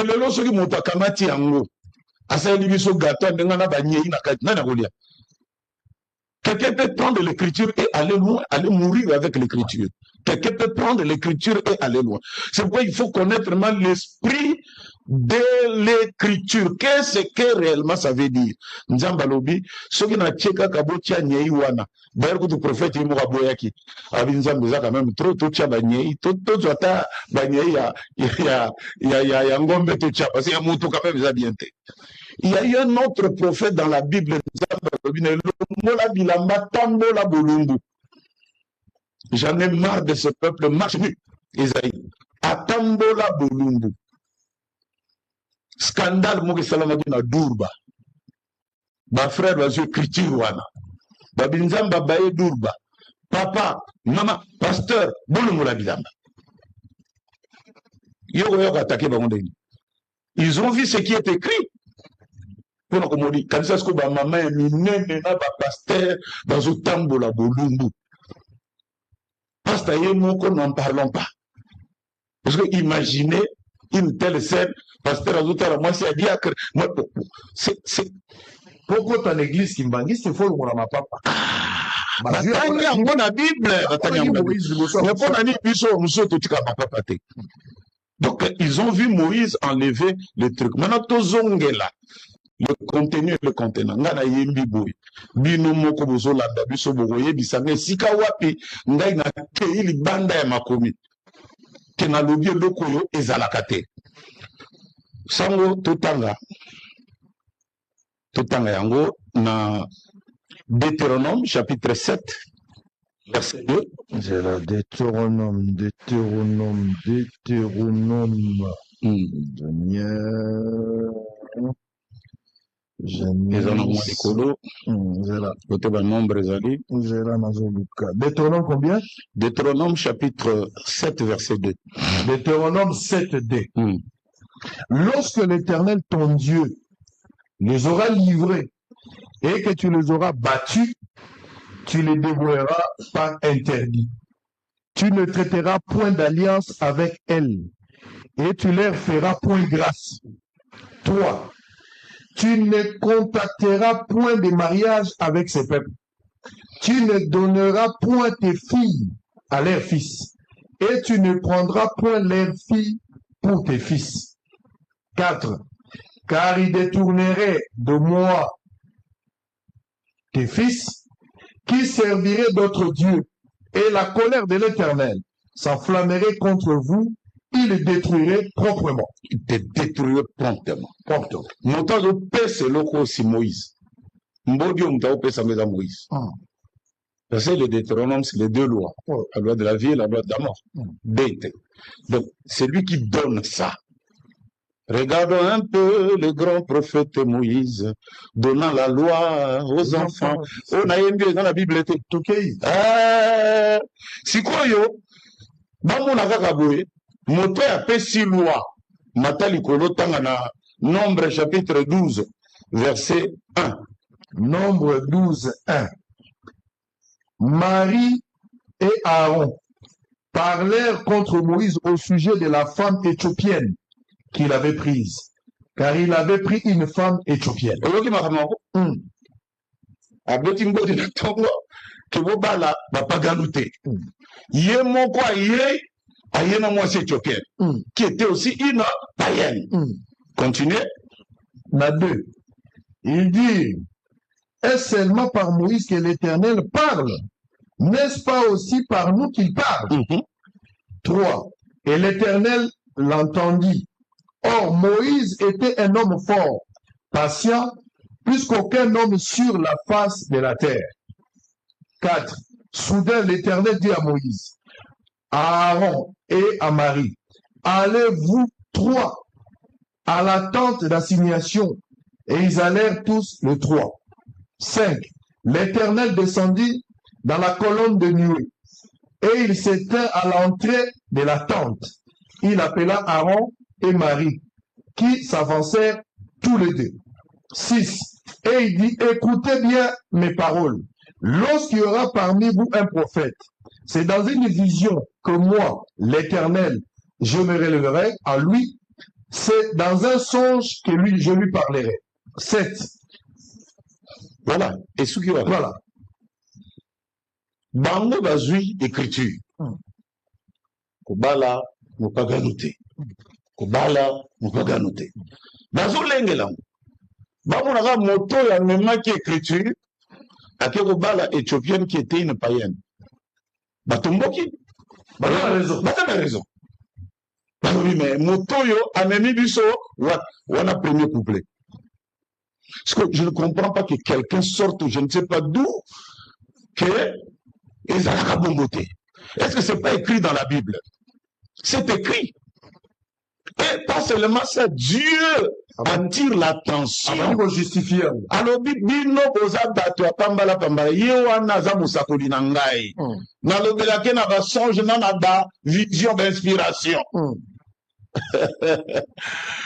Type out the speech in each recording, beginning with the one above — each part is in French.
lelo soki moto akamati yango asali biso gâteau ndengana banyei na kati nani akolia. Quelqu'un peut prendre l'écriture et aller loin, aller mourir avec l'écriture. Quelqu'un peut prendre l'écriture et aller loin. C'est pourquoi il faut connaître vraiment l'esprit de l'écriture. Qu'est-ce que réellement ça veut dire? Nzambalobi, ce qui n'a tcheka kabotia nyei wana. D'ailleurs, que le prophète est mort à Boyaki. Abinzambeza quand même trop, tout tcha banyei, tout zota banyei ya ngombe tout tcha. Parce qu'il y a moutou quand même, ça bien. Il y a eu un autre prophète dans la Bible, j'en ai marre de ce peuple, marche nu, Isaïe. Atambola Bolumbu. Scandale, Moki Salamadina Durba. Ma frère, va jouer écriture, wana. Babinzamba Baye Durba. Papa, maman, pasteur, Bolumbu la Bilamba. Ils ont vu ce qui est écrit. Pour nous dire, quand ça se trouve, maman est minée, pasteur, dans un tambola Bolumbu. Pasteur, nous n'en parlons pas. Parce que imaginez une telle scène, pasteur Azouta, moi c'est à diacre. C'est. Pourquoi dans l'église qui m'a dit, c'est faux, mon papa. Batanya ngona Bible, batanya ngona Bible. Donc ils ont vu Moïse enlever le truc. Maintenant tozongela le contenu et le contenant. Ngana yembi boy. Bino moko bozolanda biso boye bisange sika wapi ngai na keili banda ya makomi. Kena lobi lokoyo ezalakate. Sango totanga yango na Deutéronome chapitre 7 verset 2. C'est la Deutéronome. Deutéronome combien? Deutéronome chapitre 7 verset 2. Deutéronome 7 2. Lorsque l'Éternel ton Dieu les aura livrés et que tu les auras battus, tu les dévoueras par interdit. Tu ne traiteras point d'alliance avec elles et tu leur feras point grâce. 3. Tu ne contacteras point de mariage avec ces peuples. Tu ne donneras point tes filles à leurs fils et tu ne prendras point leurs filles pour tes fils. 4. Car ils détourneraient de moi tes fils qui serviraient d'autres dieux, et la colère de l'Éternel s'enflammerait contre vous, il les détruirait proprement. Il te détruirait promptement. Montant de paix, c'est l'eau aussi Moïse. Mbodio mta paix, ça met à Moïse. Parce que le Deutéronome, c'est les deux lois. La loi de la vie et la loi de la mort. Donc, c'est lui qui donne ça. Regardons un peu le grand prophète Moïse donnant la loi aux enfants. On a aimé dans la Bible. Si quoi yo, bamona kakaboye, moto ya pesi loi, matali kolo tangana, Nombre chapitre 12, verset 1. Nombre 12, 1. Marie et Aaron parlèrent contre Moïse au sujet de la femme éthiopienne qu'il avait prise, car il avait pris une femme éthiopienne. Qui était aussi une païenne. Continuez. La 2. Il dit, est-ce seulement par Moïse que l'Éternel parle? N'est-ce pas aussi par nous qu'il parle? 3. Et l'Éternel l'entendit. Or, Moïse était un homme fort, patient, plus qu'aucun homme sur la face de la terre. 4. Soudain, l'Éternel dit à Moïse, à Aaron et à Marie, allez vous trois à la tente d'assignation. Et ils allèrent tous les trois. 5. L'Éternel descendit dans la colonne de nuée, et il s'éteint à l'entrée de la tente. Il appela Aaron et Marie, qui s'avancèrent tous les deux. 6. Et il dit, écoutez bien mes paroles. Lorsqu'il y aura parmi vous un prophète, c'est dans une vision que moi, l'Éternel, je me relèverai à lui, c'est dans un songe que je lui parlerai. 7. Voilà. Et ce qui va. Voilà. Bango bazui écriture. Kobala mupaganuté. Kobala mupaganuté. Bazo lengela. Bamonaka moto ya memaki écriture. Ake kobala éthiopienne qui était une païenne. Batomboki. Bata raison. Oui, mais motoyo amemi biso wana premier couplet. Parce que je ne comprends pas que quelqu'un sorte, je ne sais pas d'où, que ezalaka bomboté. Est-ce que c'est pas écrit dans la Bible? C'est écrit. Et pas seulement ça, Dieu attire l'attention. Alors, bino boza bato apambala pambala ye wana za musakoli na ngai. Nalobelake na ba songe na ba vision d'inspiration.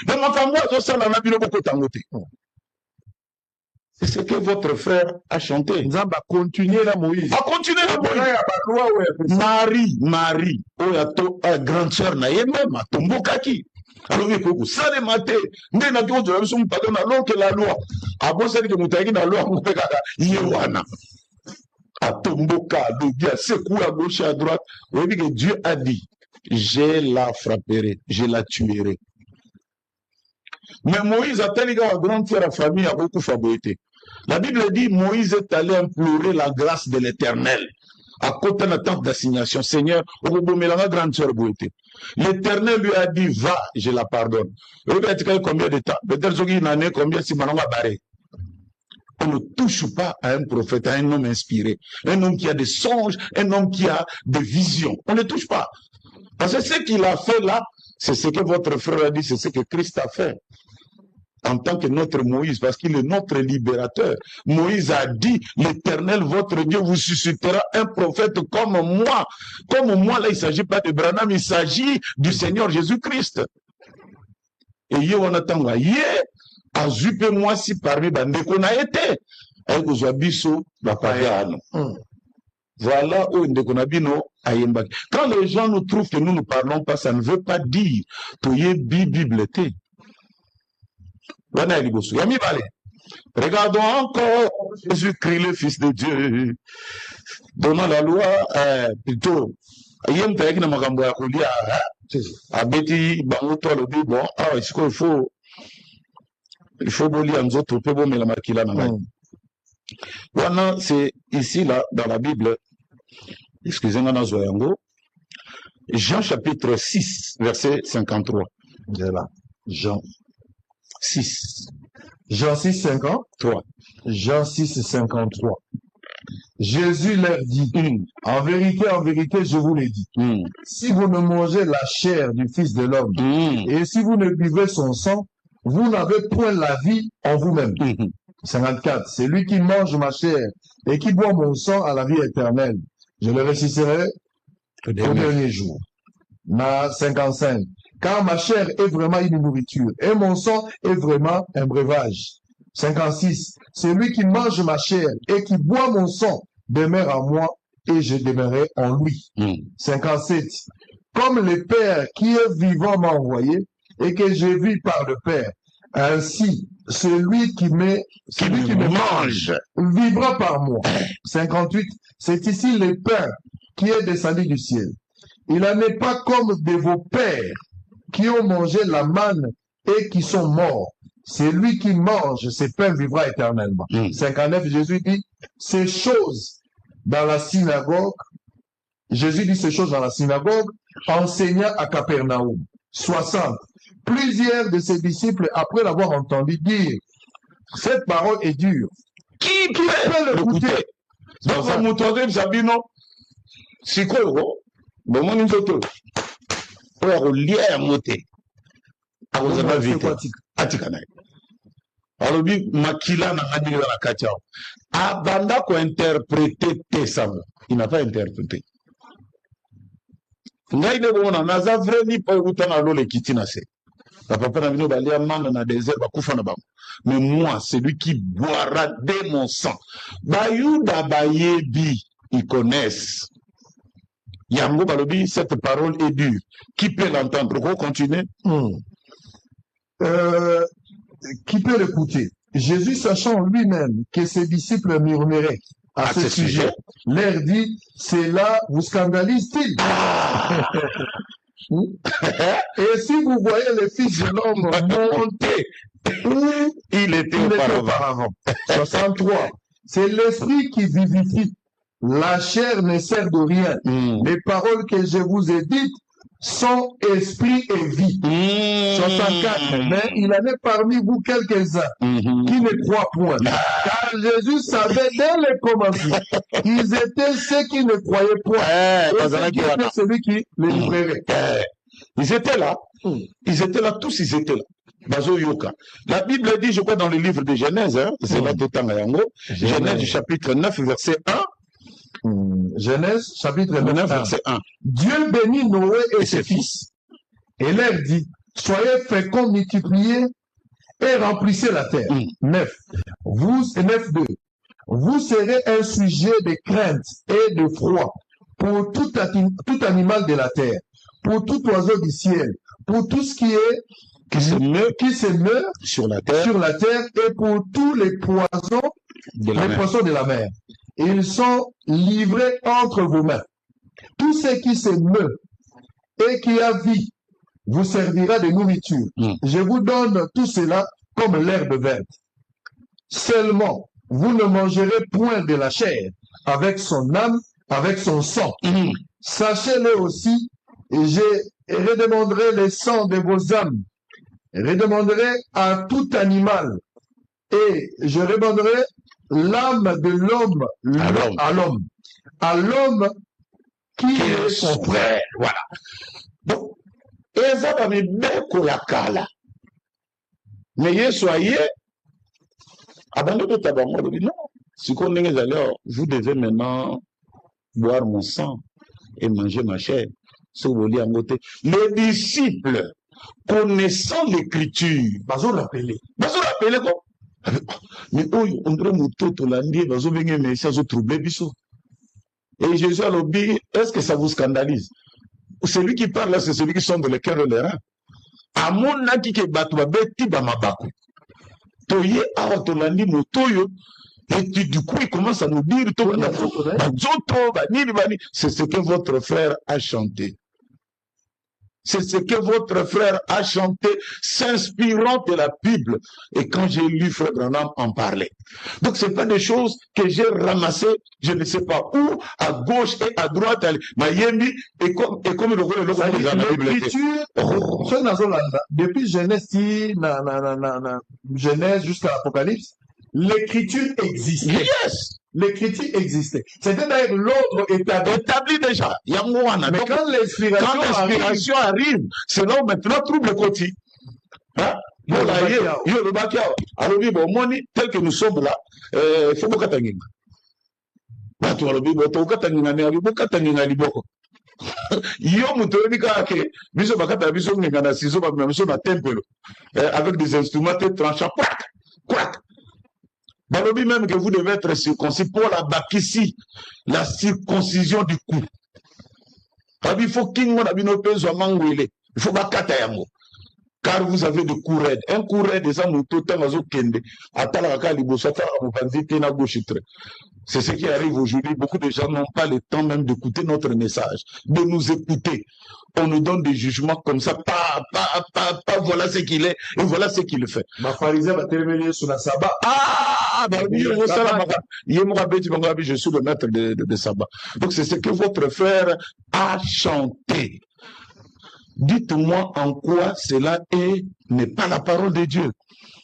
Donc makambo azosala na bino boko tango te. C'est ce que votre frère a chanté. Nzamba continuer la Moïse. A continuer la Moïse. Marie, oyato grande sœur na ye même tombokaki. Alors il faut ça les mater. Ndé na kiko de son pardon na long que la loi. A bon c'est que mutaki na loi ko pekaka yewana. A tomboka dobia secoue à gauche et à droite. On dit que Dieu a dit je la frapperai, je la tuerai. Mais Moïse a tellement la grande sœur, la famille a beaucoup fabriqué. La Bible dit Moïse est allé implorer la grâce de l'Éternel. À côté de la tente d'assignation, Seigneur, grande sœur Bouété. L'Éternel lui a dit, va, je la pardonne. Combien de temps? Peut-être une année, combien si maintenant va barrer. On ne touche pas à un prophète, à un homme inspiré, un homme qui a des songes, un homme qui a des visions. On ne touche pas. Parce que ce qu'il a fait là, c'est ce que votre frère a dit, c'est ce que Christ a fait. En tant que notre Moïse, parce qu'il est notre libérateur. Moïse a dit, l'Éternel, votre Dieu, vous suscitera un prophète comme moi. Comme moi, là, il ne s'agit pas de Branham, il s'agit du Seigneur Jésus-Christ. Et hier, on attend, hier, à Zupe, moi, si parmi les qu'on a été, avec les abisso, la pagane. Voilà où quand les gens nous trouvent que nous ne parlons pas, ça ne veut pas dire que tu es Bible. Regardons encore Jésus-Christ, le Fils de Dieu. Donnant la loi, plutôt, il faut c'est ici, là, dans la Bible, excusez-moi, Jean chapitre 6, verset 53. Voilà. Jean 6. Jean 6, 53. Jean 6, 53. Jésus leur dit, en vérité, je vous l'ai dit, si vous ne mangez la chair du Fils de l'homme, et si vous ne buvez son sang, vous n'avez point la vie en vous-même. 54. C'est lui qui mange ma chair et qui boit mon sang à la vie éternelle. Je le ressusciterai au dernier jour. 55. Car ma chair est vraiment une nourriture et mon sang est vraiment un breuvage. 56. C'est lui qui mange ma chair et qui boit mon sang demeure en moi et je demeurerai en lui. 57. Comme le Père qui est vivant m'a envoyé et que je vis par le Père, ainsi celui qui me mange vivra par moi. 58. C'est ici le pain qui est descendu du ciel. Il n'en est pas comme de vos pères qui ont mangé la manne et qui sont morts. C'est lui qui mange ce pain vivra éternellement. 59, Jésus dit ces choses dans la synagogue. Jésus dit ces choses dans la synagogue, enseignant à Capernaum. 60. Plusieurs de ses disciples, après l'avoir entendu dire, cette parole est dure. Qui peut l'écouter? Donc, vous m'entendez, Zabino, c'est quoi, bon, mon inzoto, pour lier à monter. À vous avez vite. Atikanaï. Alors, Makila n'a pas dit dans la Kachao. Abanda ko interpréter Tessam. Il n'a pas interprété. Ngai de bon, on a vraiment pas eu le temps de le quitter. Mais moi, c'est lui qui boira de mon sang. Bayouda Bayebi, ils connaissent. Yango Balobi, cette parole est dure. Qui peut l'entendre? Pour continuer? qui peut l'écouter? Jésus, sachant lui-même que ses disciples murmuraient à ce sujet, leur dit, cela vous scandalise-t-il? Et si vous voyez le Fils de l'homme monter où il était auparavant. 63. C'est l'esprit qui vivifie. La chair ne sert de rien. Les paroles que je vous ai dites sont esprit et vie. 64. Mais il en est parmi vous quelques-uns qui ne croient point. Car Jésus savait dès le commencement qu'ils étaient ceux qui ne croyaient point. Et celui qui les livrerait. Ils étaient là. Ils étaient là, tous ils étaient là. Bazo Yoka. La Bible dit, je crois, dans le livre de Genèse, c'est là tout en Yango, Genèse du chapitre 9, verset 1. Genèse, chapitre 9, verset 1. Dieu bénit Noé et ses fils. Et leur dit, soyez féconds, multipliez et remplissez la terre. 9. 9.2. Vous serez un sujet de crainte et de froid pour tout animal de la terre, pour tout oiseau du ciel, pour tout ce qui se meurt sur la terre et pour tous les poissons de la mer. Ils sont livrés entre vos mains. Tout ce qui se meurt et qui a vie vous servira de nourriture. Je vous donne tout cela comme l'herbe verte. Seulement, vous ne mangerez point de la chair avec son âme, avec son sang. Sachez-le aussi, et je redemanderai le sang de vos âmes. Redemanderai à tout animal et je redemanderai l'âme de l'homme à l'homme qui est son frère. Voilà. Donc, et ça va me beko ya kala. Mais ye soyez abandonné de tabac. Non. Si qu'on est allé, vous devez maintenant boire mon sang et manger ma chair. Les disciples, connaissant l'écriture, bazo l'appeler quoi? Mais on dirait que l'andier bazo venir mais ça se trouble biso. Et Jésus a dit, est-ce que ça vous scandalise? Celui qui parle là, c'est celui qui sonde le cœur et les reins. À mon avis, qui batwa beti bamabaku. Toye awa tolandi motoyo. Et du coup, il commence à nous dire, c'est ce que votre frère a chanté. C'est ce que votre frère a chanté, s'inspirant de la Bible. Et quand j'ai lu Frère Branham en parler. Donc, ce n'est pas des choses que j'ai ramassées, je ne sais pas où, à gauche et à droite, Mayemi, et comme le l'écriture, depuis Genèse jusqu'à l'Apocalypse, l'écriture existe. Yes! L'écriture existait. C'était d'ailleurs l'ordre établi déjà. Mais quand l'inspiration arrive, c'est là où maintenant trouble le côté. Hein? Alors, bon, tel que nous sommes là, il faut que nous avec des instruments tranchants. Balobi même que vous devez être circoncis pour la bakissi, la circoncision du cou. Il faut qu'il y ait il faut que car vous avez des coups raides. Un coup raide, c'est ce qui arrive aujourd'hui. Beaucoup de gens n'ont pas le temps même d'écouter notre message, de nous écouter. On nous donne des jugements comme ça, pas, voilà ce qu'il est, et voilà ce qu'il fait. Je suis le maître de sabbat. Donc c'est ce que votre frère a chanté. Dites-moi en quoi cela n'est pas la parole de Dieu.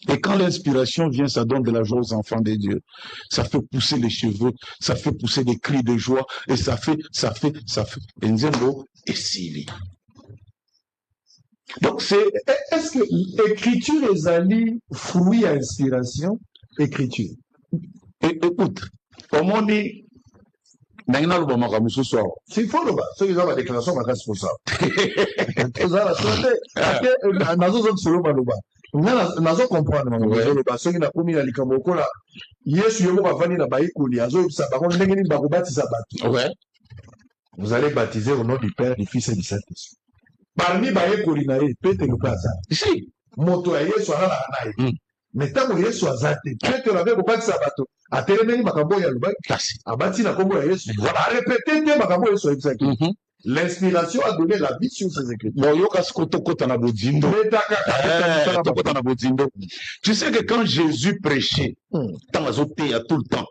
Et quand l'inspiration vient, ça donne de la joie aux enfants de Dieu. Ça fait pousser les cheveux, ça fait pousser des cris de joie, et ça fait. Nzembo et Sili. Donc est-ce que l'écriture est allée fruit à inspiration? Écriture. Écoute, comme on dit, c'est il faut le voir. Ceux qui ont la déclaration, c'est responsable. Nazo comprendre soki na komi na likambo lokola Yesu yoko bavandi na baikoli azoyebisa bango ndenge nini bakobatisa bato. Vous allez baptiser au nom du Père, du Fils et du Saint-Esprit. Parmi baikoli na ye Pétero kaza. Si. moto ya Yesu alala na ye. Mais tant que Yesu azate, Pierre l'avait beaucoup sabato. A terminé makambo ya lubaki. Abati na kombo ya Yesu. Voilà, répéter te makambo ya Yesu exact. L'inspiration a donné la vie sur ces écritures. Tu sais que quand Jésus prêchait, tout le temps,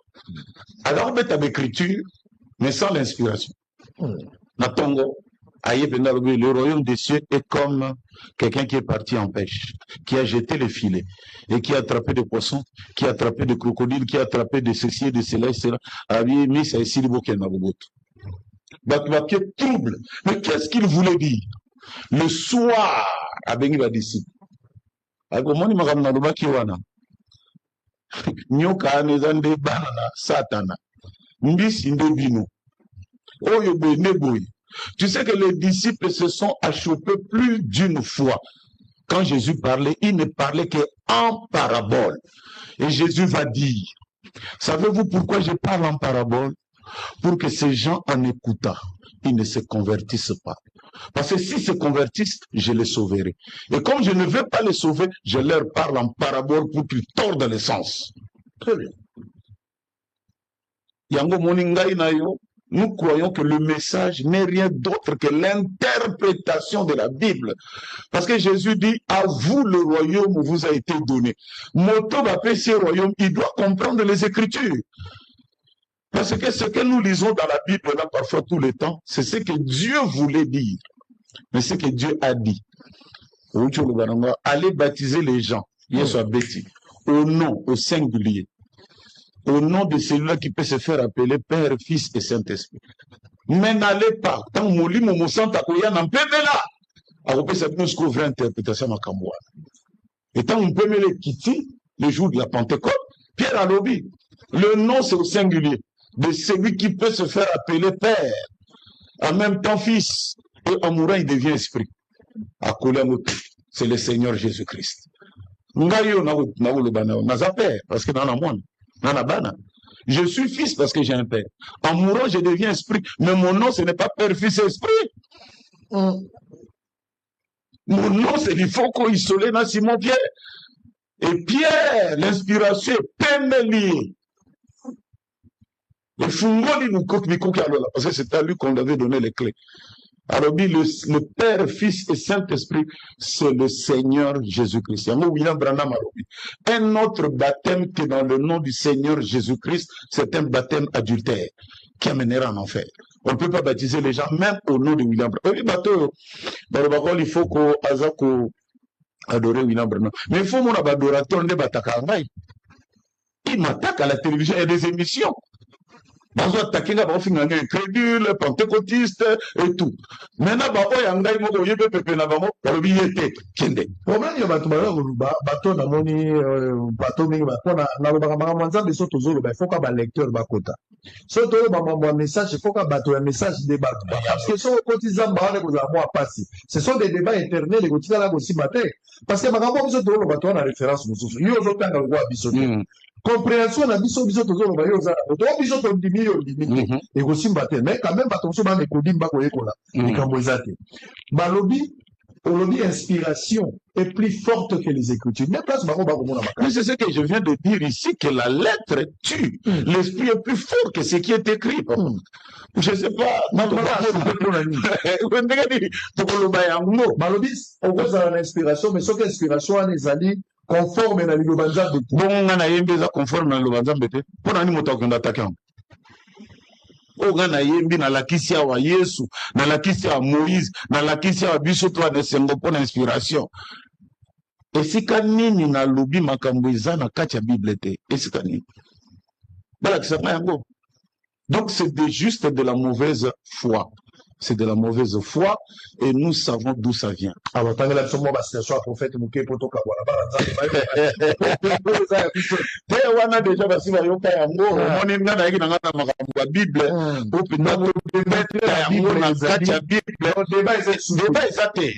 alors on met l'écriture, mais sans l'inspiration. Le royaume des cieux est comme quelqu'un qui est parti en pêche, qui a jeté les filets et qui a attrapé des poissons, qui a attrapé des crocodiles, qui a attrapé des ceci, des cela, etc. A mis ça ici, trouble. Mais qu'est-ce qu'il voulait dire? Le soir, Abengi va disciple. Nyoka anezande banana satana. Mbisi ndebino. Oyo beneboy. Tu sais que les disciples se sont achoppés plus d'une fois. Quand Jésus parlait, il ne parlait qu'en parabole. Et Jésus va dire, savez-vous pourquoi je parle en parabole? Pour que ces gens, en écoutant, ils ne se convertissent pas. Parce que s'ils se convertissent, je les sauverai. Et comme je ne veux pas les sauver, je leur parle en parabole pour qu'ils tordent les sens. Très bien. Yango moningai na yo. Nous croyons que le message n'est rien d'autre que l'interprétation de la Bible. Parce que Jésus dit, à vous le royaume vous a été donné. Moto bapé ce royaume, il doit comprendre les Écritures. Parce que ce que nous lisons dans la Bible, là, parfois tout le temps, c'est ce que Dieu voulait dire. Mais ce que Dieu a dit. Allez baptiser les gens, au nom, au singulier. Au nom de celui-là qui peut se faire appeler Père, Fils et Saint-Esprit. Mais n'allez pas. Tant que vous sentez que vous avez là, vous pouvez vraie interprétation à Kamboua. Et tant que vous pouvez les quitter, le jour de la Pentecôte, Pierre a lobby. Le nom, c'est au singulier. De celui qui peut se faire appeler Père. En même temps, Fils. Et en mourant, il devient Esprit. À Kolamoto, c'est le Seigneur Jésus-Christ. Ngayo na Père, parce que dans la moine. Je suis fils parce que j'ai un père. En mourant, je deviens esprit. Mais mon nom, ce n'est pas père, fils et esprit. Mon nom, c'est l'Ifoko isolé dans Simon Pierre. Et Pierre, l'inspiration, Pémélier. Le Fungoli nous coque, parce que c'est à lui qu'on avait donné les clés. Alors, le Père, Fils et Saint-Esprit, c'est le Seigneur Jésus-Christ. Un autre baptême que dans le nom du Seigneur Jésus-Christ, c'est un baptême adultère qui amènera en enfer. On ne peut pas baptiser les gens, même au nom de William Branham. Il faut qu'on adore William Branham. Mais il faut mon adorateur de Batakarnaï. Il m'attaque à la télévision, il y a des émissions. Dans un attaqué, il y a un incrédule, pentecôtiste et tout. Maintenant, il y a un problème, il y a ce sont des débats éternels et parce que compréhension na biso tozolo ba yoza to biso to ndimi et aussi mbaté mais quand même bato so ba nekodi mbako yekola ikambo ezate balobi olobi inspiration est plus forte que les écritures. Mais c'est ce que je viens de dire ici, que la lettre tue. L'esprit est plus fort que ce qui est écrit. Je ne sais pas. L'inspiration, mais ce que l'inspiration les alliés conforme na lilobanza de bon nga na yembe za conforme na lilobanza mbete pona ni moto akenda attaquer o nga na yembi na lakisi ya wa Yesu na lakisi ya Moïse na lakisi ya biso to na sengo pona inspiration esika nini na lobi makambo eza na kati ya Bible te esika nini bala kisama yango. Donc c'est juste de la mauvaise foi. C'est de la mauvaise foi et nous savons d'où ça vient. Alors, tant que la personne va se faire prophète, vous pouvez pas on a déjà passé par yoka yango, on est dans la Bible,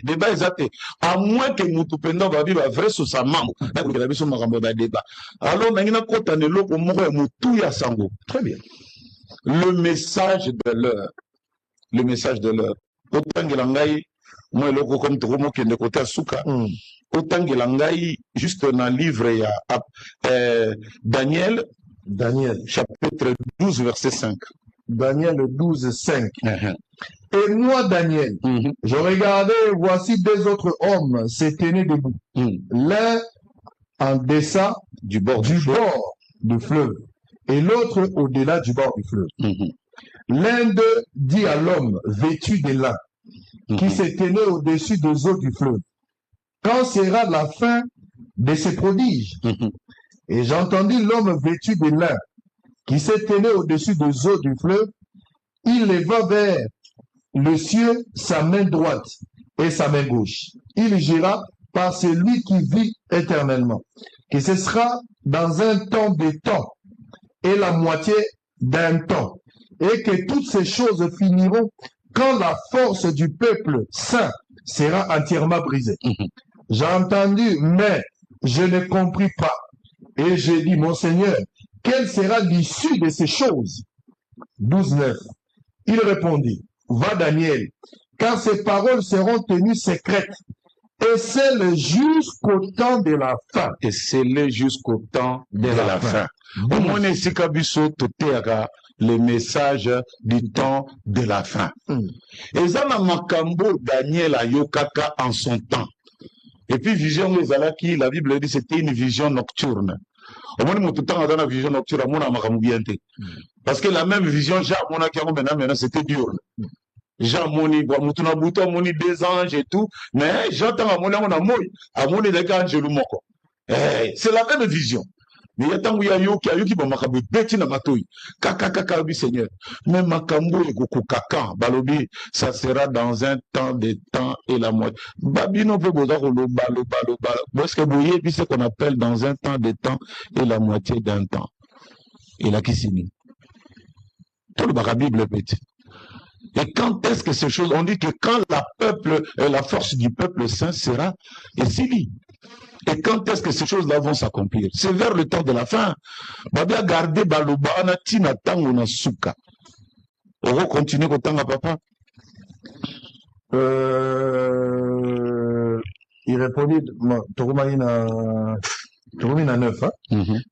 débat exacté. À moins que nous tupendo ba Bible vrai sur sa maman, na ko la biso makambo ba débat. Alors, nangina kota ne loko moko ya mutu ya sango. Très bien. Le message de l'heure. Le message de l'heure. moi eloko comme tokomokende kote ya suka otangela ngai juste na livre ya Daniel chapitre 12 verset 5. Daniel 12, 5. Et moi, Daniel, je regardais, et voici deux autres hommes se tenaient debout. L'un en deçà du bord du fleuve et l'autre au-delà du bord du fleuve. L'un d'eux dit à l'homme vêtu de lin qui se tenait au-dessus des eaux du fleuve: quand sera la fin de ces prodiges? Et j'entendis l'homme vêtu de lin qui se tenait au-dessus des eaux du fleuve. Il leva vers le ciel sa main droite et sa main gauche. Il jura par celui qui vit éternellement, que ce sera dans un temps de temps et la moitié d'un temps, et que toutes ces choses finiront quand la force du peuple saint sera entièrement brisée. J'ai entendu, mais je ne compris pas. Et j'ai dit: mon Seigneur, quelle sera l'issue de ces choses? 12.9. Il répondit: va, Daniel, car ces paroles seront tenues secrètes, et scellées jusqu'au temps de la fin. Et scellées jusqu'au temps de la fin. Au moins, ici, Kabiso, Toteaga, le message du temps de la fin. Et ça, Makambo, Daniel Ayokaka en son temps. Et puis, vision les Alaki, la Bible dit c'était une vision nocturne. Au moins, mon temps dans la vision nocturne, parce que la même vision, j'ai maintenant, c'était diurne. J'ai moni, Mutuna Bouta, moni des anges et tout, mais j'entends à mon moko. C'est la même vision. Mais il y a tant où il y a yoki makabu beti na matoi. Kaka Seigneur. Mais makambo et goku kaka balobi, ça sera dans un temps de temps et la moitié. Babino peut boza lo balo. Parce que vous puis ce qu'on appelle dans un temps de temps et la moitié d'un temps. Et là qui signifie. Tout le Bible petit. Et quand est-ce que ces choses, on dit que quand la force du peuple saint sera essuie. Et quand est-ce que ces choses-là vont s'accomplir? C'est vers le temps de la fin. Babia garder balobana tina tango na suka. On va continuer au temps à papa. Il répondit, Toromina 9, hein?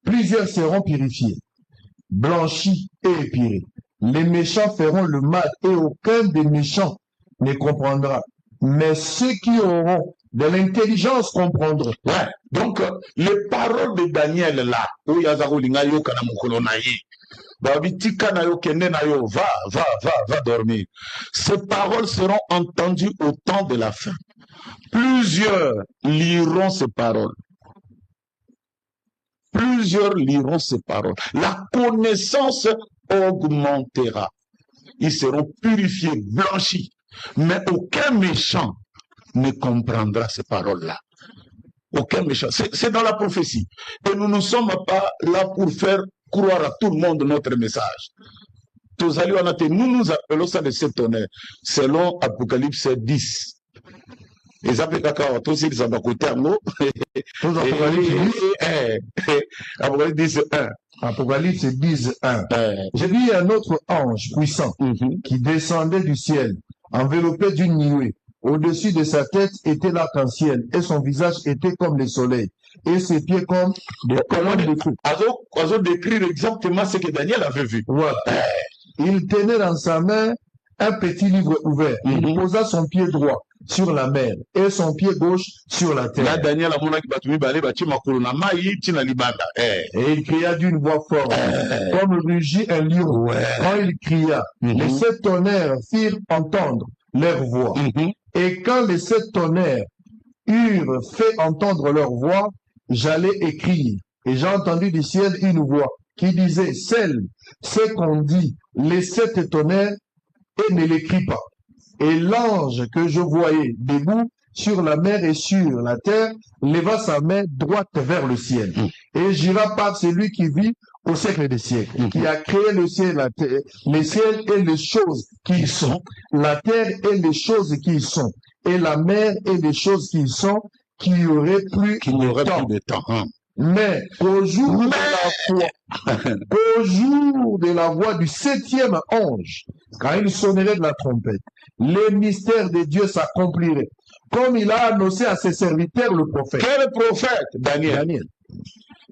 Plusieurs seront purifiés, blanchis et épirés. Les méchants feront le mal et aucun des méchants ne comprendra. Mais ceux qui auront de l'intelligence comprendront. Ouais. Donc, les paroles de Daniel là, où Yazaro Lingayo Kanamukolonaye, va dormir. Ces paroles seront entendues au temps de la fin. Plusieurs liront ces paroles. La connaissance augmentera. Ils seront purifiés, blanchis. Mais aucun méchant ne comprendra ces paroles-là. Aucun méchant. C'est dans la prophétie. Et nous ne sommes pas là pour faire croire à tout le monde notre message. Nous nous appelons ça de sept tonnerres, selon Apocalypse 10. Et ça fait caca, tous ils sont à côté à nous. Apocalypse 10, 1. Apocalypse 10, 1. J'ai vu un autre ange puissant qui descendait du ciel, enveloppé d'une nuée. Au-dessus de sa tête était l'arc-en-ciel, et son visage était comme le soleil, et ses pieds comme des colonnes de feu. Oiseau décrire exactement ce que Daniel avait vu. Ouais. Il tenait dans sa main un petit livre ouvert. Il posa son pied droit sur la mer et son pied gauche sur la terre. Là, Daniel et il cria d'une voix forte, comme rugit un lion. Quand il cria, les sept tonnerres firent entendre leur voix. Et quand les sept tonnerres eurent fait entendre leur voix, j'allais écrire. Et j'ai entendu du ciel une voix qui disait: celle, ce qu'on dit, les sept tonnerres, et ne l'écrit pas. Et l'ange que je voyais debout sur la mer et sur la terre leva sa main droite vers le ciel et jura par celui qui vit au siècle des siècles, qui a créé le ciel, la terre, les ciels et les choses qui y sont, la terre et les choses qui y sont, et la mer et les choses qui y sont, qui n'y aurait plus de temps. Mais qu'au jour de la voix du 7e ange, quand il sonnerait de la trompette, les mystères de Dieu s'accompliraient, comme il a annoncé à ses serviteurs le prophète. Quel prophète? Daniel.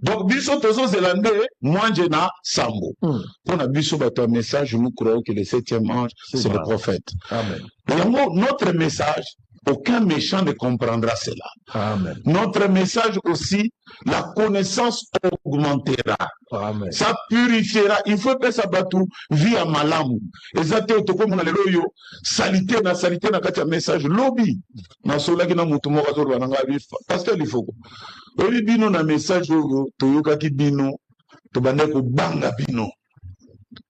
Donc, biso tozo zélandais, moi na sambo. On a biso bato message, nous croyons que le 7e ange, c'est le prophète. Amen. Et notre message, aucun méchant ne comprendra cela. Amen. Notre message aussi, la connaissance augmentera. Amen. Ça purifiera. Il faut que ça batte vie à malamu. Et ça te comme on a le loyo, salité na katia message lobby. Na sola ki na mutu mo kazo rwana ngabi. Parce que il faut. Obi bino na message yo toyoka ki bino to bande ko banga bino.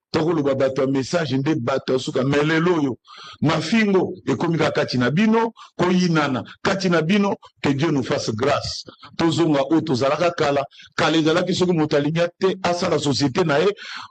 Tokolo babato message nde bato suka melelo yo mafingo ekomika kati na bino koyinana kati na bino, que Dieu nous fasse grâce tozonga o tozalaka kala ezalaki soki moto alinya te asala société na ye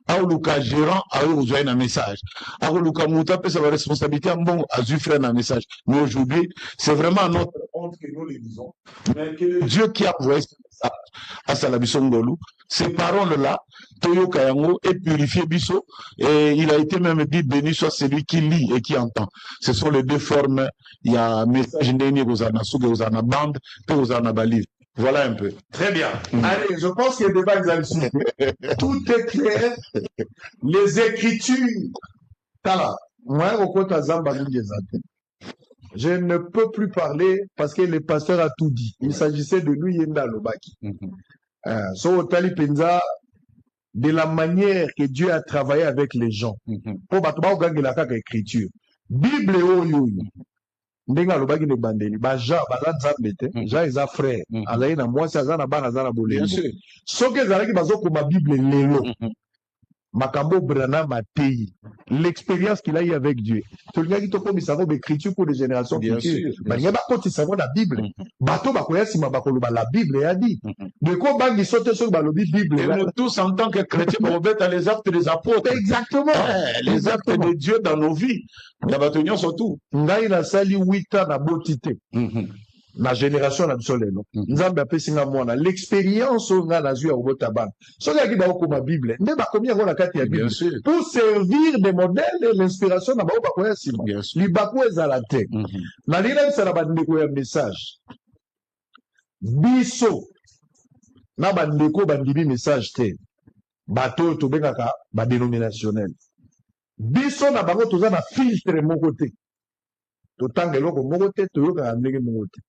aoluka gérant ayo ozwa na message akoluka moto apesa ba responsabilité ya mbongo azwi frère na message. Mais aujourd'hui c'est vraiment notre honte que nous le disons, mais que Dieu qui a envoyé ce message asala biso ngolu, ces paroles là toyoka yango et purifier biso. Et il a été même dit béni soit celui qui lit et qui entend. Ce sont les deux formes. Il y a un message dernier vous en a bande et vous en a livre. Voilà un peu. Très bien. Allez, je pense que le débat est là-dessus. Tout est clair. Les Écritures. Tala, moi, au côté je ne peux plus parler parce que le pasteur a tout dit. Il s'agissait de lui, Yenda Lobaki. So, Tali Penza, de la manière que Dieu a travaillé avec les gens. Pour battre la écriture. Bible oyo. Ndenga lobaki ne bandeli. Ba Jean, ba Nzambete. Jean est frère. Alaye na moi, ça na bana za na bolembo. Bien sûr. So que zalaki bazo ko ma Bible lelo. Makambo Branham Matei. L'expérience qu'il a eu avec Dieu. Tout le gars qui te comme ça va écriture pour les générations futures. Mais il y a pas quand il savait la Bible. Bateau ba koya sima ba koloba la Bible a dit. De quoi bangi saute sur ba lobi Bible. Et nous tous en tant que chrétiens on va à les actes des apôtres. Exactement. Les actes de Dieu dans nos vies. Ya batonyo surtout. Ngai na sali 8 ans na botité. La génération na bisoleno. Nzambe apesinga mwana. L'expérience nga na zui ya obotabana. Soki ki ba okoma Bible. Nde ba komi yango na kati ya Bible. Pour servir des modèles de l'inspiration na ba koya sima. Li bako ezala te. Na lila bisala ba ndeko ya message. Biso na ba ndeko ba ndibi message te. Bato to bengaka ba dénominationnel. Biso na bango toza na filtre moko te. Totanga eloko moko te, toyoka ndenge moko te.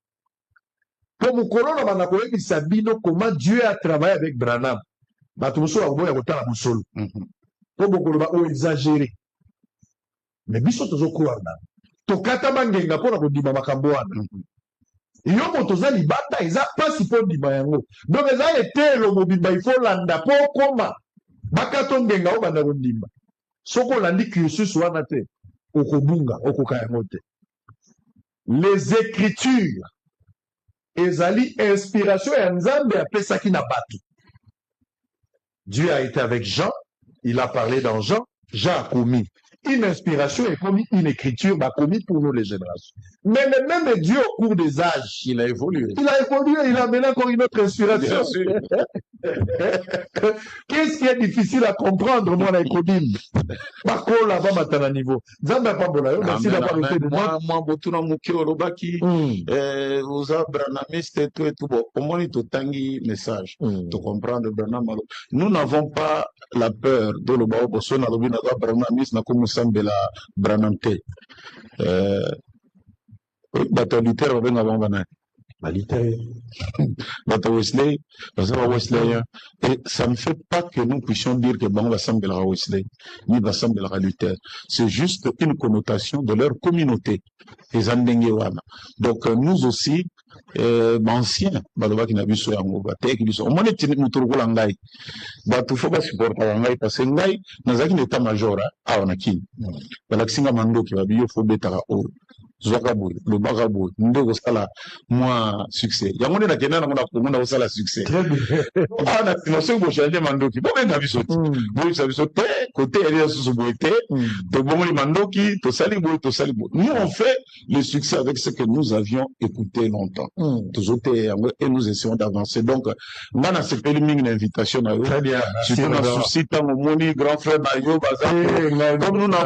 Pour mon colonne, on a connu Sabino comment Dieu a travaillé avec Branham. Batumso a oublié à côté la boussole. Pour mon colonne, on exagéré. Mais biso tozo croire na. Tokata bangenga pour la kodima makamboana. Iyo motoza libata eza pasi pour dima yango. Donc eza été le mobimba il faut landa pour koma. Bakato ngenga o banda kondimba. Soko landi cursus wana te. Okobunga, okokayangote. Les Écritures. Ezali inspiration et Nzambe appelle ça qui n'a pas tout. Dieu a été avec Jean, il a parlé dans Jean, Jean a commis une inspiration et commis une écriture, a commis pour nous les générations. Mais même Dieu au cours des âges, il a évolué. Il a évolué, il a amené encore une autre inspiration. Bien sûr. Qu'est-ce qui est difficile à comprendre, moi, la Kodim? Bako là-bas, maintenant, à niveau. Zamba pas bon, merci d'avoir été de moi. Moi, Botuna Muki Orobaki, Oza Branamiste et tout, bon, au moins, il tangi message, de comprendre Branham. Nous n'avons pas la peur de l'Obao Boson, à l'Obina Branamiste, n'a comme Sambela Branamte. Bateau littéraire, on va avant Banane. Bateau Wesley, Wesley, et ça ne fait pas que nous puissions dire que bon, va sembler à Wesley, ni va sembler à Luther. C'est juste une connotation de leur communauté, les Andengewana. Donc, nous aussi, anciens, Baloba qui n'a vu sur Yango, Batek, qui sont, au moins, les petits moutons Langai. Batou faut pas supporter Langai, parce que Langai, n'a pas d'état major, à Onakin. Balaxinga Mando qui va bien, faut bêta au. Zwakabo, le Bagabo, Ndo Sala, moi, succès. Yamone na Kenya, on a aussi la succès. Très bien. Ah, na sinon, vous changez Mandoki. Bon, ben, avis sauté. Vous savez sauté, côté Elias Souboité, de bon, les Mandoki, to Salibo, to Salibo. Nous, on fait le succès avec ce que nous avions écouté longtemps. Et nous essayons d'avancer. Donc, on a accepté une invitation à eux. Très bien. Si on a souci, tant au grand frère Nayo, comme nous